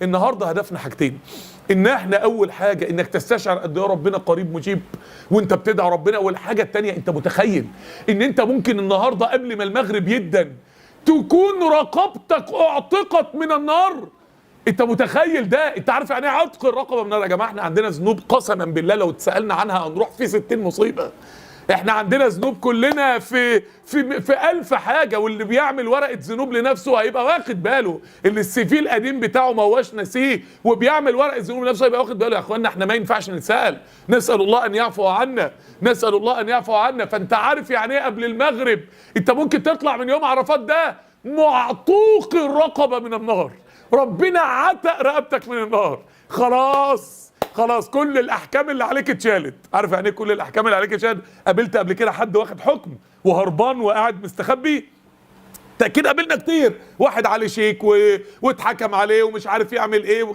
النهارده هدفنا حاجتين، ان احنا اول حاجه انك تستشعر قد ايه ربنا قريب مجيب وانت بتدعي ربنا، والحاجه الثانيه انت متخيل ان انت ممكن النهارده قبل ما المغرب يدن تكون رقبتك اعتقت من النار. انت متخيل ده؟ انت عارف يعني ايه عتق الرقبه من النار؟ يا جماعه احنا عندنا ذنوب قسما بالله لو اتسالنا عنها هنروح في 60 مصيبه. احنا عندنا ذنوب كلنا في 1000 حاجه، واللي بيعمل ورقه ذنوب لنفسه هيبقى واخد باله، اللي السي في القديم بتاعه ما هوش ناسيه وبيعمل ورقه ذنوب لنفسه هيبقى واخد باله. يا اخوانا احنا ما ينفعش نتسال، نسال الله ان يعفو عنا، نسال الله ان يعفو عنا. فانت عارف يعني ايه قبل المغرب انت ممكن تطلع من يوم عرفات ده معطوق الرقبه من النار، ربنا عتق رقبتك من النار. خلاص كل الاحكام اللي عليك اتشالت. عارف يعني ايه كل الاحكام اللي عليك اتشالت؟ قابلت قبل كده حد واخد حكم وهربان وقاعد مستخبي؟ تأكيد قابلنا كتير واحد عليه شيك واتحكم عليه ومش عارف يعمل ايه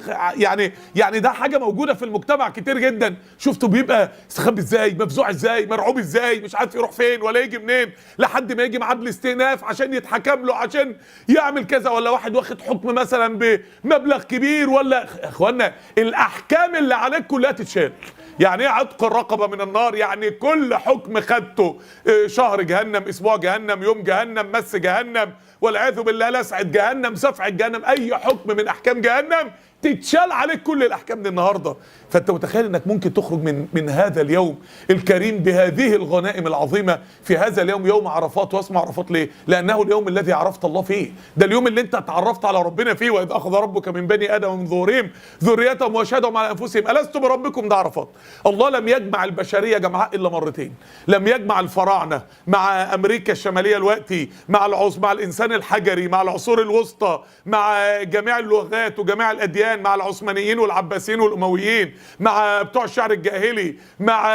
يعني ده حاجه موجوده في المجتمع كتير جدا. شفتوا بيبقى استخبي ازاي، مفزوع ازاي، مرعوب ازاي، مش عارف يروح فين ولا يجي منين، لحد ما يجي معاه بالاستئناف عشان يتحكم له عشان يعمل كذا، ولا واحد واخد حكم مثلا بمبلغ كبير، ولا اخوانا الاحكام اللي عليك كلها تتشال. يعني ايه عتق الرقبه من النار؟ يعني كل حكم خدته، شهر جهنم، اسبوع جهنم، يوم جهنم، مس جهنم، والعياذ بالله لسعة جهنم، سفعة جهنم، اي حكم من احكام جهنم تتشال عليك كل الاحكام دي النهارده. فانت متخيل انك ممكن تخرج من هذا اليوم الكريم بهذه الغنائم العظيمه في هذا اليوم، يوم عرفات. واسمه عرفات ليه؟ لانه اليوم الذي عرفت الله فيه، ده اليوم اللي انت اتعرفت على ربنا فيه. واذ اخذ ربك من بني ادم من ظهورهم ذريتهم واشهدهم على انفسهم الست بربكم، ده عرفات. الله لم يجمع البشريه جمعاء الا مرتين، لم يجمع الفراعنه مع امريكا الشماليه الوقتي، مع الانسان الحجري، مع العصور الوسطى، مع جميع اللغات وجميع الاديان، مع العثمانيين والعباسيين والامويين، مع بتوع الشعر الجاهلي، مع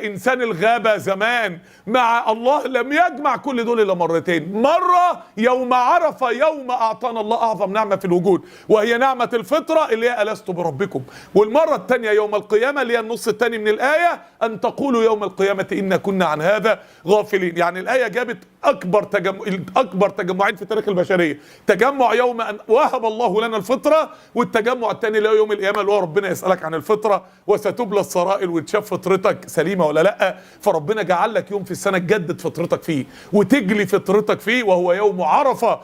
انسان الغابه زمان، مع الله لم يجمع كل دول الا مرتين. مره يوم عرفه، يوم اعطانا الله اعظم نعمه في الوجود وهي نعمه الفطره اللي هي الست بربكم، والمره الثانيه يوم القيامه اللي هي النص الثاني من الايه، ان تقولوا يوم القيامه انا كنا عن هذا غافلين. يعني الايه جابت اكبر تجمعين في تاريخ البشريه، تجمع يوم ان وهب الله لنا الفطره، والتجمع الثاني اللي هو يوم القيامه اللي هو ربنا يسالك عن الفطره وستبلى السرائر وتشاف فطرتك سليمه ولا لا. فربنا جعل لك يوم في السنه تجدد فطرتك فيه وتجلي فطرتك فيه، وهو يوم عرفه